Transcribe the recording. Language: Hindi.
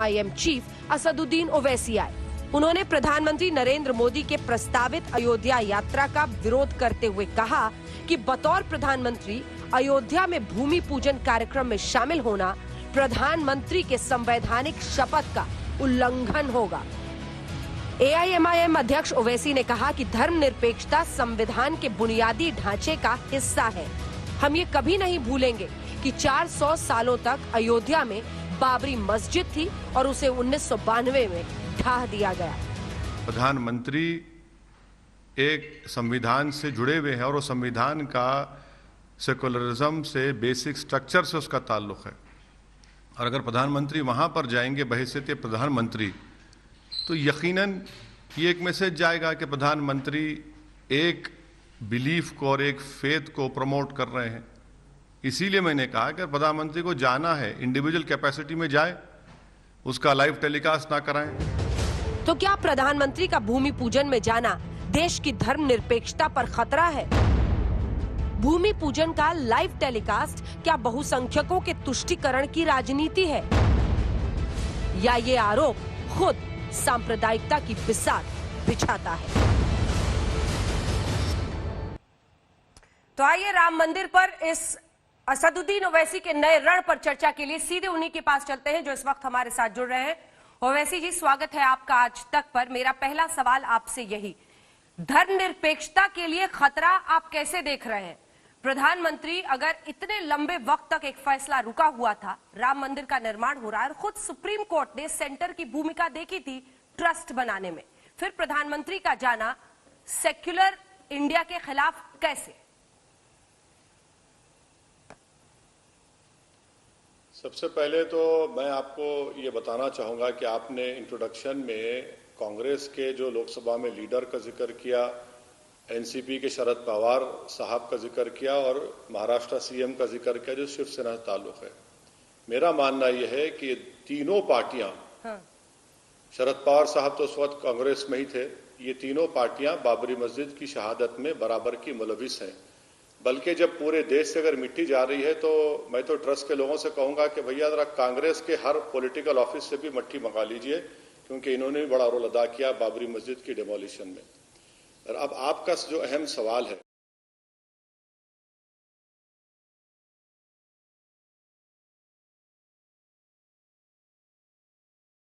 IM चीफ असदुद्दीन ओवैसी आए। उन्होंने प्रधानमंत्री नरेंद्र मोदी के प्रस्तावित अयोध्या यात्रा का विरोध करते हुए कहा कि बतौर प्रधानमंत्री अयोध्या में भूमि पूजन कार्यक्रम में शामिल होना प्रधानमंत्री के संवैधानिक शपथ का उल्लंघन होगा। AIMIM अध्यक्ष ओवैसी ने कहा कि धर्मनिरपेक्षता संविधान के बुनियादी ढांचे का हिस्सा है। हम ये कभी नहीं भूलेंगे कि 400 सालों तक अयोध्या में बाबरी मस्जिद थी और उसे 1992 में ढा दिया गया। प्रधानमंत्री एक संविधान से जुड़े हुए हैं और वो संविधान का सेकुलरिज्म से, बेसिक स्ट्रक्चर से उसका ताल्लुक है। और अगर प्रधानमंत्री वहां पर जाएंगे बहैसियत प्रधानमंत्री, तो यकीनन ये एक मैसेज जाएगा कि प्रधानमंत्री एक बिलीफ को और एक फेथ को प्रमोट कर रहे हैं। इसीलिए मैंने कहा कि प्रधानमंत्री को जाना है, इंडिविजुअल कैपेसिटी में जाए, उसका लाइव टेलीकास्ट ना कराएं। तो क्या प्रधानमंत्री का भूमि पूजन में जाना देश की धर्मनिरपेक्षता पर खतरा है? भूमि पूजन का लाइव टेलीकास्ट क्या बहुसंख्यकों के तुष्टीकरण की राजनीति है, या ये आरोप खुद सांप्रदायिकता की बिसात बिछाता है? तो आइए राम मंदिर पर इस असदुद्दीन ओवैसी के नए रण पर चर्चा के लिए सीधे उन्हीं के पास चलते हैं जो इस वक्त हमारे साथ जुड़ रहे हैं। ओवैसी जी, स्वागत है आपका आज तक पर। मेरा पहला सवाल आपसे यही, धर्मनिरपेक्षता के लिए खतरा आप कैसे देख रहे हैं? प्रधानमंत्री अगर इतने लंबे वक्त तक एक फैसला रुका हुआ था, राम मंदिर का निर्माण हो रहा है और खुद सुप्रीम कोर्ट ने सेंटर की भूमिका देखी थी ट्रस्ट बनाने में, फिर प्रधानमंत्री का जाना सेक्युलर इंडिया के खिलाफ कैसे? सबसे पहले तो मैं आपको ये बताना चाहूंगा कि आपने इंट्रोडक्शन में कांग्रेस के जो लोकसभा में लीडर का जिक्र किया, एनसीपी के शरद पवार साहब का जिक्र किया और महाराष्ट्र सीएम का जिक्र किया जो शिवसेना से ताल्लुक है। मेरा मानना यह है कि तीनों पार्टियां, शरद पवार साहब तो उस वक्त कांग्रेस में ही थे, ये तीनों पार्टियां बाबरी मस्जिद की शहादत में बराबर की मुलविस हैं। बल्कि जब पूरे देश से अगर मिट्टी जा रही है तो मैं तो ट्रस्ट के लोगों से कहूंगा कि भैया जरा कांग्रेस के हर पॉलिटिकल ऑफिस से भी मट्टी मंगा लीजिए, क्योंकि इन्होंने भी बड़ा रोल अदा किया बाबरी मस्जिद की डिमोलिशन में। और अब आपका जो अहम सवाल है